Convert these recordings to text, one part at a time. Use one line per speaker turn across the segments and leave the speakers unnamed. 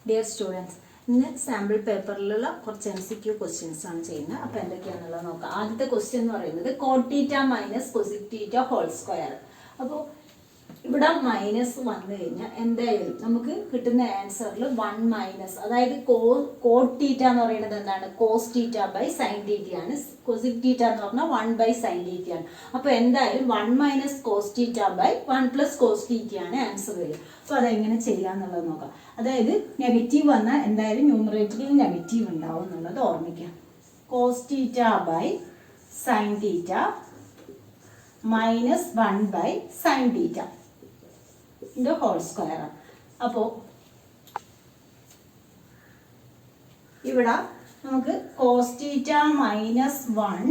Dear students, ഇന്ന് sample പേപ്പറിലുള്ള കുറച്ച് MCQ questions ആണ് ചെയ്യുന്നത്. അപ്പോൾ എന്തൊക്കെയാണെന്നുള്ളത് നോക്കാം. ആദ്യത്തെ ക്വസ്റ്റ്യൻ എന്ന് പറയുന്നത് cot θ minus cosec θ whole square. അപ്പോൾ ഇവിടെ മൈനസ് വന്നു കഴിഞ്ഞാൽ എന്തായാലും നമുക്ക് കിട്ടുന്ന ആൻസറിൽ 1 മൈനസ്, അതായത് cot θ എന്ന് പറയുന്നത് എന്താണ്, cos θ ബൈ sin θ ആണ്. cosec θ എന്ന് പറഞ്ഞാൽ 1 ബൈ sin θ ആണ്. അപ്പോൾ എന്തായാലും 1 minus cos θ by 1 plus cos θ ആണ് ആൻസർ വരിക. അപ്പോൾ അതെങ്ങനെ ചെയ്യാന്നുള്ളത് നോക്കാം. അതായത് നെഗറ്റീവ് വന്നാൽ എന്തായാലും ന്യൂമറേറ്ററിൽ നെഗറ്റീവ് ഉണ്ടാവും എന്നുള്ളത് ഓർമ്മിക്കാം. cos θ by sin θ minus 1 by sin θ ന്റെ ഹോൾ സ്ക്വയർ. അപ്പോൾ ഇവിടെ നമുക്ക് cos θ minus 1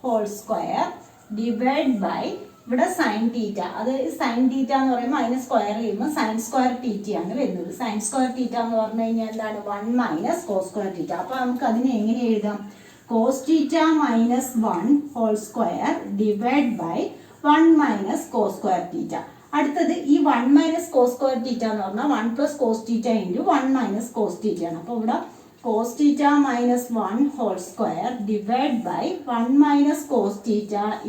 whole square divide by ഇവിടെ sin θ, അതായത് sin θ എന്ന് പറയുമ്പോൾ അതിനെ സ്ക്വയർ ചെയ്യുമ്പോൾ sin സ്ക്വയർ θ ആണ് വരുന്നത്. sin സ്ക്വയർ θ എന്ന് പറഞ്ഞു കഴിഞ്ഞാൽ എന്താണ്, 1 മൈനസ് cos സ്ക്വയർ θ. അപ്പോൾ നമുക്ക് അതിനെ എങ്ങനെ എഴുതാം, cos θ minus 1 whole square divide by 1 minus cos square θ. അടുത്തത് ഈ 1 മൈനസ് cos സ്ക്വയർ θ എന്ന് പറഞ്ഞാൽ 1 plus cos θ into 1 minus cos θ ആണ്. അപ്പോൾ ഇവിടെ cos θ minus 1 whole square divide by 1 minus cos θ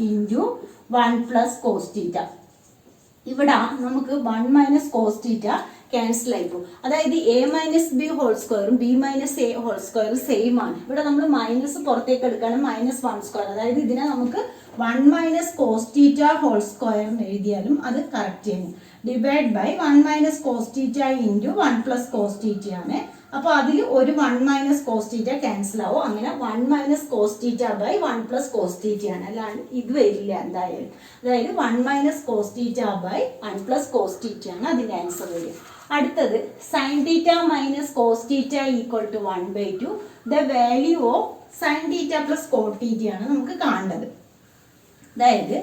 into 1 plus cos θ. ഇവിടെ നമുക്ക് 1 മൈനസ് cos θ ക്യാൻസൽ ആയി പോകും. അതായത് a മൈനസ് ബി ഹോൾ സ്ക്വയറും b മൈനസ് എ ഹോൾ സ്ക്വയറും സെയിം ആണ്. ഇവിടെ നമ്മൾ മൈനസ് പുറത്തേക്ക് എടുക്കുകയാണ്, മൈനസ് 1 സ്ക്വയർ. അതായത് ഇതിനെ നമുക്ക് 1 മൈനസ് cos θ ഹോൾ സ്ക്വയർ എന്ന് എഴുതിയാലും അത് കറക്റ്റ് ചെയ്യുന്നു. Divide by 1 minus cos θ into 1 plus cos θ ആണ്. അപ്പോൾ അതിൽ ഒരു 1 മൈനസ് cos θ ക്യാൻസൽ ആവും. അങ്ങനെ 1 minus cos θ by 1 plus cos θ ആണ്. അല്ലാണ്ട് ഇത് വരില്ല എന്തായാലും. അതായത് 1 minus cos θ by 1 plus cos θ ആണ് അതിൻ്റെ ആൻസർ വരിക. അടുത്തത് sin θ minus cos θ equal to 1/2. The value of sin θ plus cot θ ആണ് നമുക്ക് കാണേണ്ടത്. അതായത്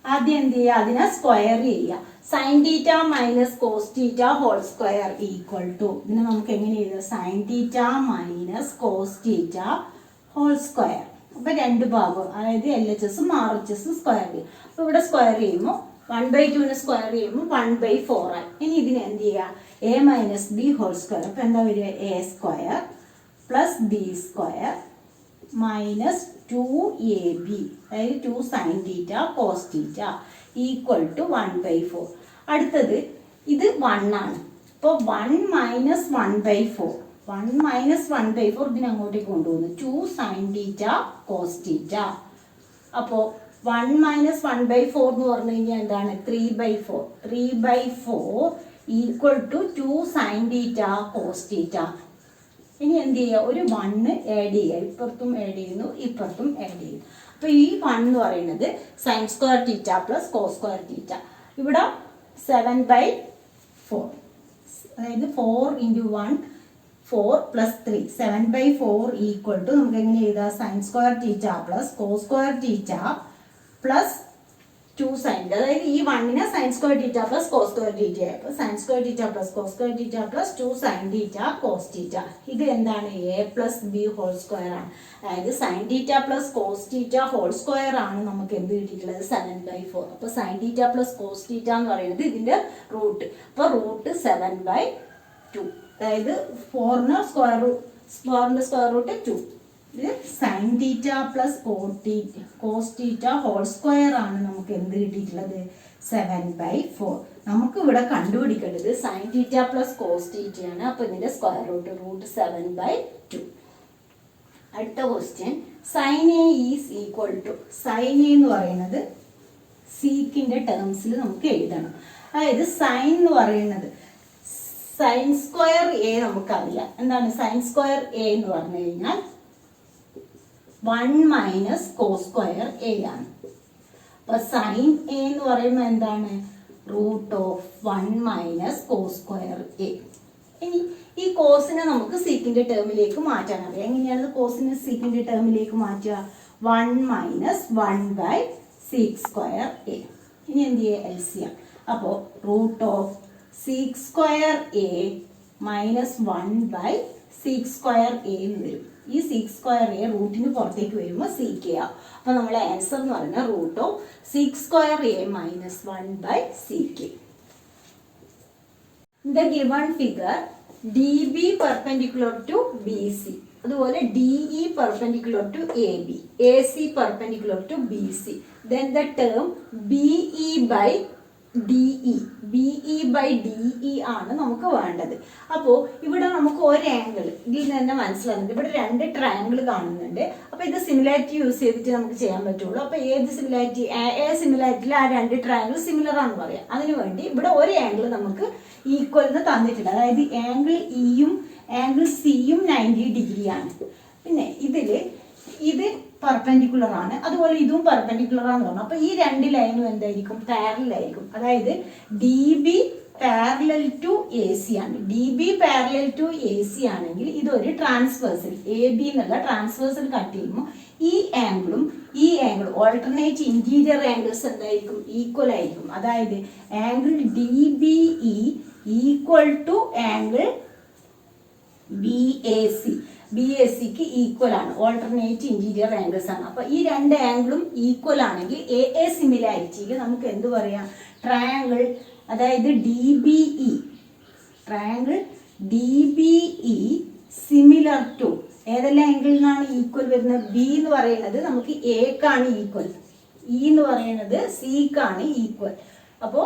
ആദ്യം എന്ത് ചെയ്യുക, അതിനെ സ്ക്വയർ ചെയ്യുക. sin θ minus cos θ whole square equal to, ഇതിനെ നമുക്ക് എങ്ങനെ എഴുതാം, sin θ minus cos θ whole square. അപ്പോൾ രണ്ട് ഭാഗം, അതായത് LHSഉം RHSഉം സ്ക്വയർ ചെയ്യും. അപ്പോൾ ഇവിടെ സ്ക്വയർ ചെയ്യുമ്പോൾ 1/2 സ്ക്വയർ ചെയ്യുമ്പോൾ 1/4 ആയി. ഇനി ഇതിന് എന്ത് ചെയ്യുക, a minus B whole square. അപ്പോൾ എന്താ വരിക, a square plus B square minus 2ab, അതായത് 2 sin θ cos θ ഈക്വൽ ടു 1/4. അടുത്തത് ഇത് 1 ആണ്. അപ്പോൾ 1 മൈനസ് 1/4, 1 മൈനസ് 1/4 ഇതിന് അങ്ങോട്ടേക്ക് കൊണ്ടുപോകുന്നു, 2 sin θ cos θ. അപ്പോൾ 1 മൈനസ് 1/4 എന്ന് പറഞ്ഞു കഴിഞ്ഞാൽ എന്താണ്, 3/4. 3/4 ഈക്വൽ ടു 2 sin θ cos θ. ഇനി എന്ത് ചെയ്യുക, ഒരു 1 ആഡ് ചെയ്യുക. ഇപ്പുറത്തും ആഡ് ചെയ്യുന്നു, ഇപ്പുറത്തും ആഡ് ചെയ്യുന്നു. അപ്പോൾ ഈ 1 എന്ന് പറയുന്നത് sin square θ plus cos square θ. ഇവിടെ 7/4, അതായത് 4 ഇൻറ്റു 1 4 പ്ലസ് 3 7/4 ഈക്വൽ ടു നമുക്ക് എങ്ങനെ എഴുതാം, sin square θ plus cos square θ plus 2 sin, അതായത് ഈ 1നെ sin square θ plus cos square θ. അപ്പോൾ sin square θ plus cos square θ plus 2 sin θ cos θ. ഇത് എന്താണ്, a plus B whole square ആണ്. അതായത് sin θ plus cos θ whole square ആണ് നമുക്ക് എന്ത് കിട്ടിയിട്ടുള്ളത്, 7/4. അപ്പോൾ sin θ പ്ലസ് cos θ എന്ന് പറയുന്നത് ഇതിൻ്റെ റൂട്ട്. അപ്പോൾ റൂട്ട് 7/2, അതായത് 4ന്റെ സ്ക്വയർ റൂട്ട് 2. ഇത് sin θ plus cos θ whole square ആണ് നമുക്ക് എന്ത് കിട്ടിയിട്ടുള്ളത്, 7/4. നമുക്ക് ഇവിടെ കണ്ടുപിടിക്കേണ്ടത് sin θ പ്ലസ് cos θ ആണ്. അപ്പോൾ ഇതിൻ്റെ സ്ക്വയർ റൂട്ട് 7/2. അടുത്ത question, sin a is equal to, sin a എന്ന് പറയുന്നത് സീക്കിൻ്റെ ടേംസിൽ നമുക്ക് എഴുതണം. അതായത് സൈൻ എന്ന് പറയുന്നത് സൈൻ സ്ക്വയർ എ നമുക്കറിയാം. എന്താണ് സൈൻ സ്ക്വയർ എ എന്ന് പറഞ്ഞു കഴിഞ്ഞാൽ 1 മൈനസ് കോസ് സ്ക്വയർ എ ആണ്. അപ്പോൾ സൈൻ എ എന്ന് പറയുമ്പോൾ എന്താണ്, root of 1 minus cos square A. ഇനി ഈ കോസിനെ നമുക്ക് സീക്കിൻ്റെ ടേമിലേക്ക് മാറ്റാൻ അറിയാം. എങ്ങനെയാണ് കോസിനെ സീക്കിൻ്റെ ടേമിലേക്ക് മാറ്റുക, 1 മൈനസ് 1/6 സ്ക്വയർ എ. ഇനി എന്ത് ചെയ്യുക, LCM. അപ്പോൾ root of 6 square A minus 1/6 square A എന്ന് വരും. ഈ 6 സ്ക്വയർ എ റൂട്ടിന് പുറത്തേക്ക് വരുമ്പോൾ സീക്ക് ചെയ്യാം. അപ്പോൾ നമ്മളെ ആൻസർ എന്ന് പറയുന്നത് root of 6 square A minus 1/6. the given figure DB perpendicular to BC, അതുപോലെ DE perpendicular to AB, AC perpendicular to BC, then the term BE by DE, BE by DE ആണ് നമുക്ക് വേണ്ടത്. അപ്പോൾ ഇവിടെ നമുക്ക് ഒരു ആംഗിൾ ഇതിൽ നിന്ന് തന്നെ മനസ്സിലാകുന്നുണ്ട്, ഇവിടെ രണ്ട് ട്രയാങ്കിൾ കാണുന്നുണ്ട്. അപ്പോൾ ഇത് സിമിലാരിറ്റി യൂസ് ചെയ്തിട്ട് നമുക്ക് ചെയ്യാൻ പറ്റുള്ളൂ. അപ്പോൾ ഏത് സിമിലാരിറ്റി, സിമിലാരിറ്റിയിൽ ആ രണ്ട് ട്രയാങ്കിൾ സിമിലർ ആണെന്ന് പറയാം. അതിനു വേണ്ടി ഇവിടെ ഒരു ആംഗിൾ നമുക്ക് ഈക്വൽ എന്ന് തന്നിട്ടുണ്ട്, അതായത് ആംഗിൾ ഇയും ആംഗിൾ സിയും 90 ഡിഗ്രിയാണ്. പിന്നെ ഇത് പെർപെൻഡിക്കുലർ ആണ്, അതുപോലെ ഇതും പെർപെൻഡിക്കുലർ ആണെന്ന് പറഞ്ഞു. അപ്പൊ ഈ രണ്ട് ലൈനും എന്തായിരിക്കും, പാരലൽ ആയിരിക്കും. അതായത് D B parallel to A C ആണ്. D B parallel to A C ആണെങ്കിൽ ഇതൊരു ട്രാൻസ്വേഴ്സൽ, എ ബി എന്നുള്ള ട്രാൻസ്വേഴ്സൽ കട്ട് ചെയ്യുമ്പോൾ ഈ ആംഗിളും ഈ ആംഗിളും ഓൾട്ടർനേറ്റ് ഇന്റീരിയർ ആംഗിൾസ് എന്തായിരിക്കും, ഈക്വൽ ആയിരിക്കും. അതായത് angle D B E equal to angle B A C, B S സിക്ക് ഈക്വൽ ആണ്, ഓൾട്ടർനേറ്റ് ഇന്റീരിയർ ആംഗിൾസ് ആണ്. അപ്പൊ ഈ രണ്ട് ആംഗിളും ഈക്വൽ ആണെങ്കിൽ എ സിമിലാരിറ്റിയിൽ നമുക്ക് എന്ത് പറയാം, ട്രയാങ്കിൾ അതായത് D B E, triangle D B E similar to ഏതെല്ലാം ആംഗിളിനാണ് ഈക്വൽ വരുന്നത്, ബി എന്ന് പറയുന്നത് നമുക്ക് എക്കാണ് ഈക്വൽ, ഇ എന്ന് പറയുന്നത് സിക്കാണ് ഈക്വൽ. അപ്പോ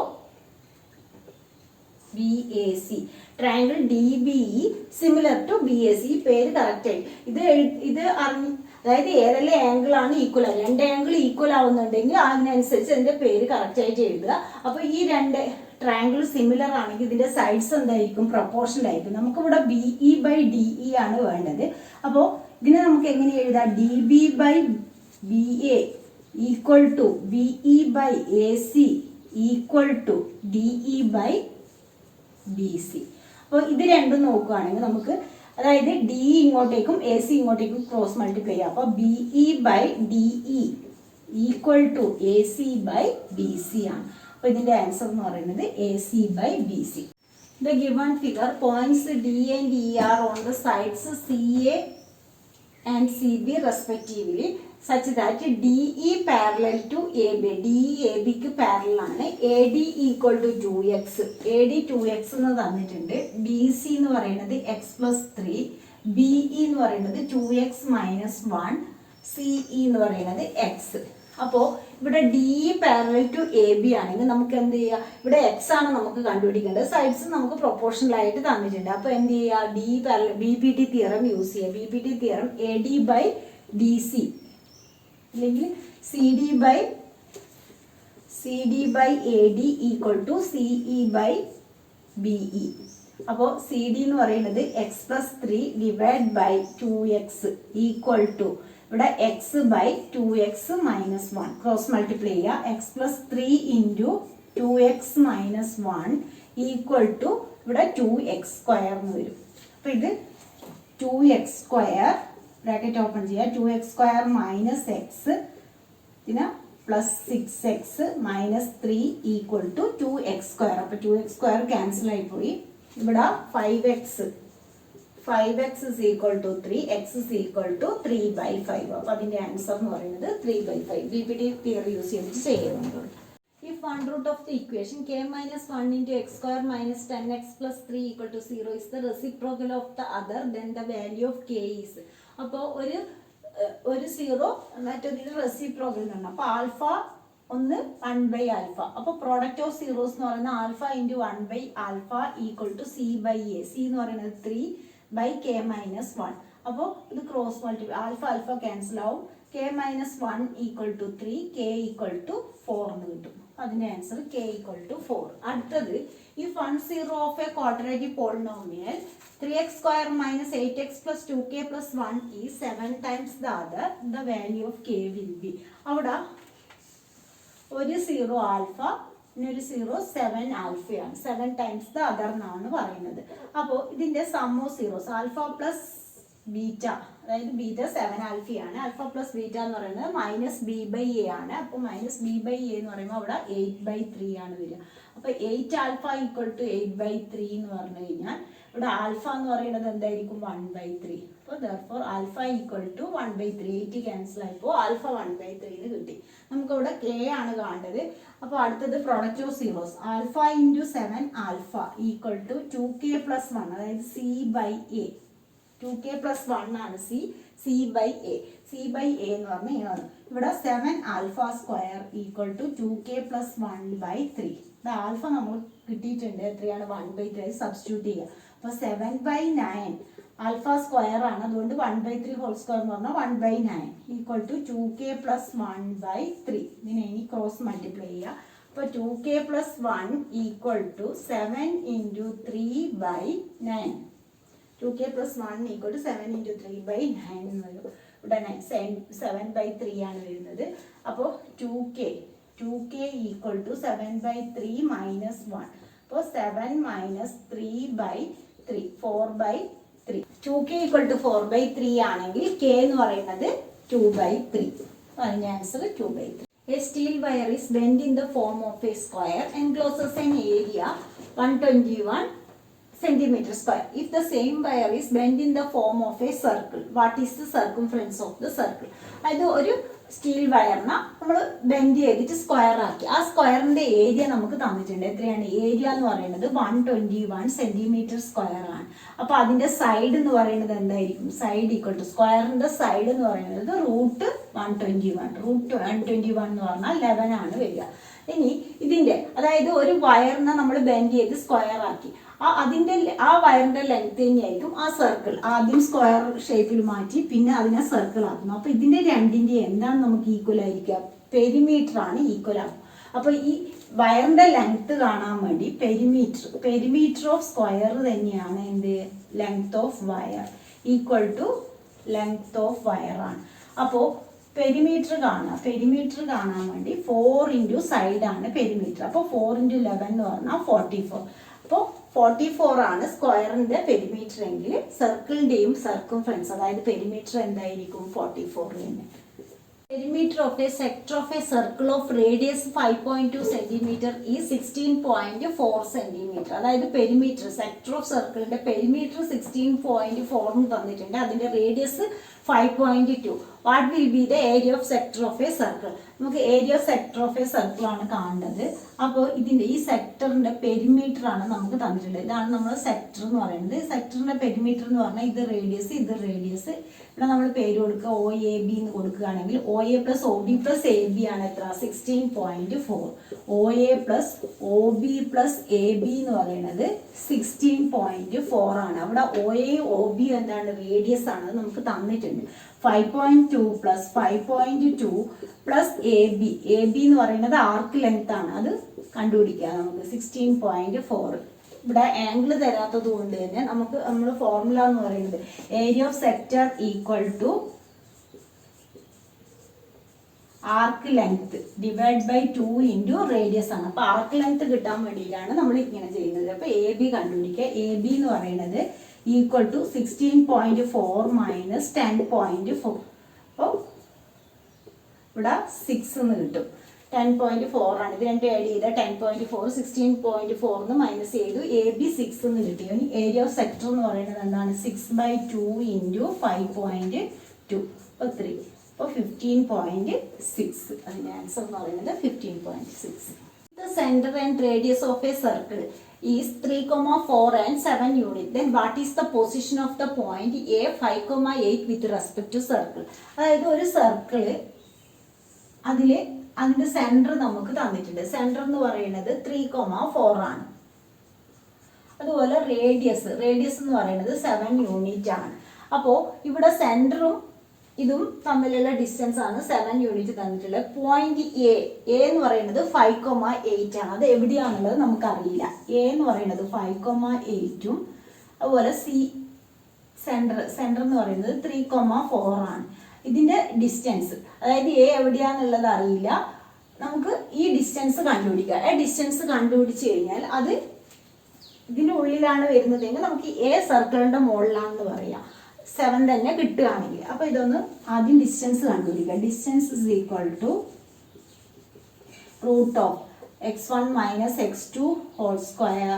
B A C, triangle D B E similar to B A C. പേര് കറക്റ്റ് ആയി ഇത് അതായത് ഏതെല്ലാം ആംഗിൾ ആണ് ഈക്വൽ ആവുക, രണ്ട് ആംഗിൾ ഈക്വൽ ആവുന്നുണ്ടെങ്കിൽ അതിനനുസരിച്ച് അതിന്റെ പേര് കറക്റ്റ് ആയിട്ട് എഴുതുക. അപ്പൊ ഈ രണ്ട് ട്രയാങ്കിൾ സിമിലർ ആണെങ്കിൽ ഇതിന്റെ സൈഡ്സ് എന്തായിരിക്കും, പ്രൊപ്പോർഷണൽ ആയിരിക്കും. നമുക്കിവിടെ B E by D E ആണ് വേണ്ടത്. അപ്പോൾ ഇതിനെ നമുക്ക് എങ്ങനെ എഴുതാം, D B by B A equal to B E by A C equal to D E by B C. അപ്പോൾ ഇത് രണ്ടും നോക്കുകയാണെങ്കിൽ നമുക്ക് അതായത് ഡി ഇങ്ങോട്ടേക്കും എ സി ഇങ്ങോട്ടേക്കും ക്രോസ് മൾട്ടിപ്ലൈ ചെയ്യാം. അപ്പോൾ B E by D E equal to A C by B C ആണ്. അപ്പോൾ ഇതിന്റെ ആൻസർ എന്ന് പറയുന്നത് A C by B C. The given figure points D and E are on the sides C A and C B respectively such that DE parallel to AB, DE AB ക്ക് parallel ആണ്. AD equal to 2x, AD 2x എന്ന് തന്നിട്ടുണ്ട്. BC എന്ന് പറയുന്നത് x plus 3, BE എന്ന് പറയുന്നത് 2x minus 1, CE എന്ന് പറയുന്നത് x. അപ്പോൾ ഇവിടെ DE parallel to AB ആണെങ്കിൽ നമുക്ക് എന്ത് ചെയ്യുക, ഇവിടെ x ആണ് നമുക്ക് കണ്ടുപിടിക്കേണ്ടത്, സൈഡ്സ് നമുക്ക് പ്രൊപ്പോർഷണൽ ആയിട്ട് തന്നിട്ടുണ്ട്. അപ്പോൾ എന്ത് ചെയ്യുക, DE parallel BPT theorem use ചെയ്യുക. BPT theorem AD by DC അല്ലെങ്കിൽ CD by AD equal to CE by BE. അപ്പോൾ CD എന്ന് പറയുന്നത് x plus 3 divide by 2x equal to ഇവിടെ x by 2x minus 1 cross multiply ചെയ്യുക. x plus 3 into 2x minus 1 equal to ഇവിടെ 2x square എന്ന് വരും. അപ്പോൾ ഇത് 2x സ്ക്വയർ ബ്രാക്കറ്റ് ഓപ്പൺ ചെയ്യുക, 2x സ്ക്വയർ മൈനസ് എക്സ് പിന്നെ plus 6x minus 3 equal to 2x square. അപ്പോൾ 2x സ്ക്വയർ ക്യാൻസൽ ആയിപ്പോയി. ഇവിടെ 5x is equal to 3, x is equal to 3/5. അപ്പോൾ അതിൻ്റെ ആൻസർ എന്ന് പറയുന്നത് 3/5. BPT തിയറി യൂസ് ചെയ്തിട്ട് ചെയ്യുന്നുണ്ട്. If one root of the equation k minus 1 into x square minus 10x plus 3 equal to 0 is the reciprocal of the other, then the value of k is. അപ്പോൾ ഒരു zero മറ്റൊരു reciprocal എന്ന് പറഞ്ഞാൽ അപ്പോൾ alpha ഒന്ന് 1/ആൽഫ. അപ്പോൾ product of zeros എന്ന് പറയുന്നത് ആൽഫ ഇൻറ്റു 1/ആൽഫ equal to C by A. C എന്ന് പറയുന്നത് 3/k minus 1. അപ്പോൾ ഇത് cross multiply, alpha alpha cancel ആവും. k minus 1 equal to 3, k equal to 4 എന്ന് കിട്ടും. അതിൻ്റെ ആൻസർ k ഈക്വൽ ടു 4. അടുത്തത് if 1 0 of a quadratic polynomial 3x square minus 8x plus 2k plus 1 is 7 times the other, the value of k will be. അവിടെ ഒരു 0 alpha പിന്നെ ഒരു 0 7 ആൽഫയാണ്. 7 times the other എന്നാണ് പറയുന്നത്. അപ്പോൾ ഇതിൻ്റെ sum of zeros alpha plus beta, അതായത് beta 7 ആൽഫയാണ്. ആൽഫ പ്ലസ് ബീറ്റ എന്ന് പറയുന്നത് -b/a ആണ്. അപ്പോൾ -b/a എന്ന് പറയുമ്പോൾ അവിടെ 8/3 ആണ് വരിക. അപ്പോൾ 8 ആൽഫ ഈക്വൽ ടു 8/3 എന്ന് പറഞ്ഞു കഴിഞ്ഞാൽ ഇവിടെ ആൽഫ എന്ന് പറയുന്നത് എന്തായിരിക്കും? 1/3. അപ്പോൾ therefore alpha equal to 1/3. 8 cancel ആയപ്പോൾ ആൽഫ 1/3 എന്ന് കിട്ടി. നമുക്കിവിടെ കെ ആണ് കാണേണ്ടത്. അപ്പോൾ അടുത്തത് product of zeros. Alpha into 7 alpha equal to 2k + 1, അതായത് c/a. 2k + 1 ആണ് c/a. c/a എന്ന് പറഞ്ഞാൽ ഇങ്ങനെയാണ്. ഇവിടെ 7 alpha square equal to 2k + 1/3. ഇത് ആൽഫ നമ്മൾ കിട്ടിയിട്ടുണ്ട്. എത്രയാണ്? 1/3. സബ്സ്റ്റിറ്റ്യൂട്ട് ചെയ്യുക. അപ്പോൾ 7/9 ആൽഫ സ്ക്വയർ ആണ്. അതുകൊണ്ട് 1/3 ഹോൾ സ്ക്വയർ എന്ന് പറഞ്ഞാൽ 1/9 ഈക്വൽ ടു 2k + 1/3. ഇതിനെ ഇനി ക്രോസ് മൾട്ടിപ്ലൈ ചെയ്യുക. അപ്പോൾ 2k + 1 equal to 7 × 3/9. 2k + 1 equal to 7 × 3/9 എന്ന് വരും. ഇവിടെ 7/3 ആണ് വരുന്നത്. അപ്പോൾ 2k ഈക്വൽ ടു 7/3 - 1. അപ്പോൾ 7 - 3/3 4/3. 2k ഈക്വൽ ടു 4/3 ആണെങ്കിൽ k എന്ന് പറയുന്നത് 2/3. അതിൻ്റെ answer 2/3. A steel wire is bent in the form of a square encloses an area 121 centimeter square. If the same wire is bent in the form of a circle, what is the circumference of the circle? അതായത് ഒരു steel വയറിനെ നമ്മൾ bend ചെയ്തിട്ട് square ആക്കി. ആ സ്ക്വയറിന്റെ area നമുക്ക് തന്നിട്ടുണ്ട്. എത്രയാണ്? ഏരിയ എന്ന് പറയുന്നത് 121 സെന്റിമീറ്റർ സ്ക്വയർ ആണ്. അപ്പൊ അതിന്റെ സൈഡ് എന്ന് പറയുന്നത് എന്തായിരിക്കും? സൈഡ് ഈക്വൽ ടു സ്ക്വയറിന്റെ സൈഡ് എന്ന് പറയുന്നത് √121. √121 എന്ന് പറഞ്ഞാൽ 11 ആണ് വരിക. ഇനി ഇതിന്റെ, അതായത് ഒരു വയറിനെ നമ്മൾ ബെൻഡ് ചെയ്ത് സ്ക്വയർ ആക്കി. ആ വയറിന്റെ ലെങ്ത് തന്നെയായിരിക്കും ആ സർക്കിൾ. ആദ്യം സ്ക്വയർ ഷേപ്പിൽ മാറ്റി പിന്നെ അതിനെ സർക്കിൾ ആക്കുന്നു. അപ്പൊ ഇതിന്റെ രണ്ടിന്റെ എന്താണ് നമുക്ക് ഈക്വൽ ആയിരിക്കുക? പെരിമീറ്റർ ആണ് ഈക്വൽ ആകും. അപ്പൊ ഈ വയറിന്റെ ലെങ്ത് കാണാൻ വേണ്ടി പെരിമീറ്റർ ഓഫ് സ്ക്വയർ തന്നെയാണ് എന്ത്? Length of wire equal to length of wire ആണ്. അപ്പോ പെരിമീറ്റർ കാണാൻ വേണ്ടി 4 × സൈഡ് ആണ് പെരിമീറ്റർ. അപ്പോൾ 4 × 11 എന്ന് പറഞ്ഞാൽ 44. അപ്പോൾ 44 ആണ് സ്ക്വയറിന്റെ പെരിമീറ്റർ എങ്കിൽ സർക്കിളിന്റെയും സർക്കംഫറൻസ്, അതായത് പെരിമീറ്റർ എന്തായിരിക്കും? 44 തന്നെ. Perimeter of a sector of a circle of radius 5.2 cm is 16.4 cm. അതായത് പെരിമീറ്റർ, സെക്ടർ ഓഫ് സർക്കിളിന്റെ പെരിമീറ്റർ 16.4 തന്നിട്ടുണ്ട്. അതിന്റെ radius 5.2. What will be the area of sector of a circle? നമുക്ക് area of sector of a circle ആണ് കാണേണ്ടത്. അപ്പോൾ ഇതിന്റെ ഈ സെക്ടറിന്റെ പെരിമീറ്റർ ആണ് നമുക്ക് തന്നിട്ടുള്ളത്. ഇതാണ് നമ്മൾ സെക്ടർ എന്ന് പറയുന്നത്. സെക്ടറിന്റെ പെരിമീറ്റർ എന്ന് പറഞ്ഞാൽ ഇത് റേഡിയസ്. ഇവിടെ നമ്മൾ പേര് കൊടുക്കുക OAB എന്ന് കൊടുക്കുകയാണെങ്കിൽ OA + OB + AB ആണ് എത്ര? 16.4. OA + OB + AB എന്ന് പറയുന്നത് 16.4 ആണ്. അവിടെ OA OB എന്താണ്? റേഡിയസ് ആണ്. അത് നമുക്ക് തന്നിട്ടുണ്ട്. 5.2 + 5.2 + AB എന്ന് പറയുന്നത് ആർക്ക് ലെങ്ത് ആണ്. അത് കണ്ടുപിടിക്കുക നമുക്ക്. 16.4. ഇവിടെ ആംഗിൾ തരാത്തത് കൊണ്ട് തന്നെ നമുക്ക് നമ്മൾ ഫോർമുല എന്ന് പറയുന്നത് area of sector equal to arc length /2 × radius ആണ്. അപ്പൊ ആർക്ക് ലെങ്ത് കിട്ടാൻ വേണ്ടിയിട്ടാണ് നമ്മൾ ഇങ്ങനെ ചെയ്യുന്നത്. അപ്പൊ AB കണ്ടുപിടിക്കുക. AB എന്ന് പറയുന്നത് ഈക്വൽ ടു 16.4 - 10.4. അപ്പോൾ ഇവിടെ 6 എന്ന് കിട്ടും. 10.4 ആണ്. ഇത് രണ്ടും ആഡ് ചെയ്ത 10.4 16.4 മൈനസ് ചെയ്തു. AB 6 എന്ന് കിട്ടി. ഏരിയ ഓഫ് സെക്ടർ എന്ന് പറയുന്നത് എന്താണ്? 6/2 × 5.2. അപ്പോൾ 3. അപ്പോൾ 15.6. അതിന്റെ ആൻസർ എന്ന് പറയുന്നത് 15.6. The center and radius of a circle is 3,4 and 7 units. Then what is the position of the point A 5,8 with respect to circle? അതായത് ഒരു സർക്കിള് അതിന്റെ സെന്റർ നമുക്ക് തന്നിട്ടുണ്ട്. സെന്റർ എന്ന് പറയുന്നത് 3,4 ആണ്. അതുപോലെ റേഡിയസ് എന്ന് പറയുന്നത് 7 യൂണിറ്റ് ആണ്. അപ്പോൾ ഇവിടെ സെന്ററും ഇതും തമ്മിലുള്ള ഡിസ്റ്റൻസ് ആണ് 7 യൂണിറ്റ് തന്നിട്ടുള്ളത്. പോയിന്റ് എ എന്ന് പറയുന്നത് 5,8 ആണ്. അത് എവിടെയാണുള്ളത് നമുക്കറിയില്ല. എ എന്ന് പറയുന്നത് 5,8ഉം അതുപോലെ സെന്റർ എന്ന് പറയുന്നത് 3,4 ആണ്. ഇതിന്റെ ഡിസ്റ്റൻസ്, അതായത് എ എവിടെയാന്നുള്ളത് അറിയില്ല, നമുക്ക് ഈ ഡിസ്റ്റൻസ് കണ്ടുപിടിക്കാം. ആ ഡിസ്റ്റൻസ് കണ്ടുപിടിച്ച് കഴിഞ്ഞാൽ അത് ഇതിന്റെ ഉള്ളിലാണ് വരുന്നതെങ്കിൽ നമുക്ക് എ സർക്കിളിന്റെ മുകളിലാണെന്ന് പറയാം. 7 തന്നെ കിട്ടുകയാണെങ്കിൽ. അപ്പോൾ ഇതൊന്ന് ആദ്യം ഡിസ്റ്റൻസ് കണ്ടുപിടിക്കുക. Distance is equal to root of x1 minus x2 whole square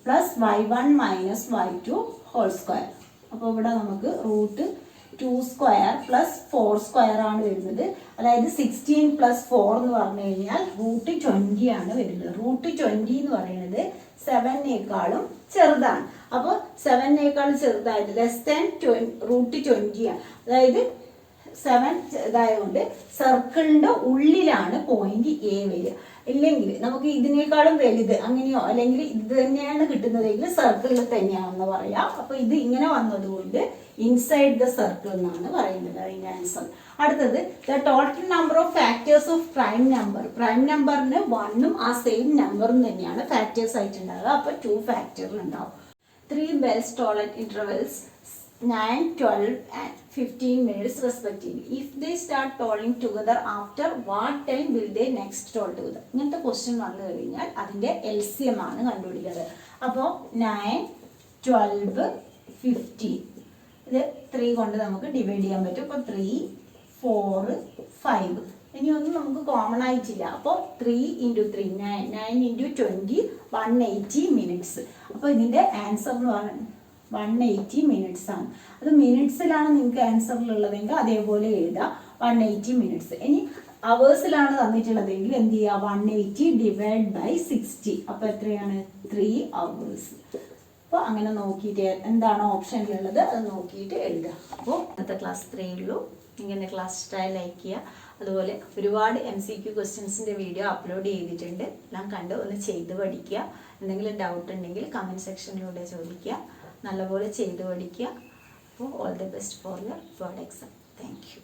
plus y1 minus y2 whole square. അപ്പോൾ ഇവിടെ നമുക്ക് റൂട്ട് 2 സ്ക്വയർ പ്ലസ് 4 സ്ക്വയർ ആണ് വരുന്നത്. അതായത് 16 പ്ലസ് 4 എന്ന് പറഞ്ഞു കഴിഞ്ഞാൽ റൂട്ട് 20 ആണ് വരുന്നത്. റൂട്ട് 20 എന്ന് പറയുന്നത് 7-നേക്കാളും ചെറുതാണ്. അപ്പോൾ 7-നേക്കാളും ചെറുതായിട്ട് ലെസ് ദാൻ റൂട്ട് 20 ആണ്. അതായത് 7 ഇതായതുകൊണ്ട് സർക്കിളിൻ്റെ ഉള്ളിലാണ് പോയിന്റ് എ വരിക. ഇല്ലെങ്കിൽ നമുക്ക് ഇതിനേക്കാളും വലുത് അങ്ങനെയോ അല്ലെങ്കിൽ ഇത് തന്നെയാണ് കിട്ടുന്നതെങ്കിൽ സർക്കിളിൽ തന്നെയാണെന്ന് പറയാം. അപ്പോൾ ഇത് ഇങ്ങനെ വന്നതുകൊണ്ട് ഇൻസൈഡ് ദ സർക്കിൾ എന്നാണ് പറയുന്നത് അതിൻ്റെ ആൻസർ. അടുത്തത് the total number of factors of prime number. Prime നമ്പറിന് 1ഉം ആ സെയിം നമ്പറും തന്നെയാണ് ഫാക്ടേഴ്സ് ആയിട്ടുണ്ടാവുക. അപ്പോൾ 2 ഫാക്ടറിൽ ഉണ്ടാവും. 3 bells toll at intervals 9, 12 and 15 minutes respectively. If they start tolling together, after what time will they next toll together? ഇങ്ങനത്തെ question വന്നു കഴിഞ്ഞാൽ അതിൻ്റെ LCM ആണ് കണ്ടുപിടിക്കുന്നത്. അപ്പോൾ 9, 12, 15 ഇത് 3 കൊണ്ട് നമുക്ക് ഡിവൈഡ് ചെയ്യാൻ പറ്റും. അപ്പോൾ 3, 4, 5 ഇനിയൊന്നും നമുക്ക് കോമൺ ആയിട്ടില്ല. അപ്പോൾ 3 × 3 9, 9 × 20 180 മിനിറ്റ്സ്. അപ്പോൾ ഇതിൻ്റെ ആൻസർ എന്ന് പറയുന്നത് 180 മിനിറ്റ്സ് ആണ്. അത് മിനിറ്റ്സിലാണ് നിങ്ങൾക്ക് ആൻസറിലുള്ളതെങ്കിൽ അതേപോലെ എഴുതാം 180 മിനിറ്റ്സ്. ഇനി അവേഴ്സിലാണ് തന്നിട്ടുള്ളതെങ്കിൽ എന്ത് ചെയ്യുക 180 ഡിവൈഡ് ബൈ 60. അപ്പോൾ എത്രയാണ് 3 hours. അപ്പോൾ അങ്ങനെ നോക്കിയിട്ട് എന്താണ് ഓപ്ഷനിലുള്ളത് അത് നോക്കിയിട്ട് എഴുതുക. അപ്പോൾ ഇന്നത്തെ ക്ലാസ് 3 ഉള്ളൂ. ഇങ്ങനെ ക്ലാസ് ഇഷ്ടമായി ലൈക്ക് ചെയ്യുക. അതുപോലെ ഒരുപാട് MCQ ക്വസ്റ്റ്യൻസിൻ്റെ വീഡിയോ അപ്ലോഡ് ചെയ്തിട്ടുണ്ട്. എല്ലാം കണ്ട് ഒന്ന് ചെയ്ത് പഠിക്കുക. എന്തെങ്കിലും ഡൗട്ട് ഉണ്ടെങ്കിൽ കമൻറ്റ് സെക്ഷനിലൂടെ ചോദിക്കുക. നല്ലപോലെ ചെയ്ത് പഠിക്കുക. അപ്പോൾ all the best for your board exam. Thank you.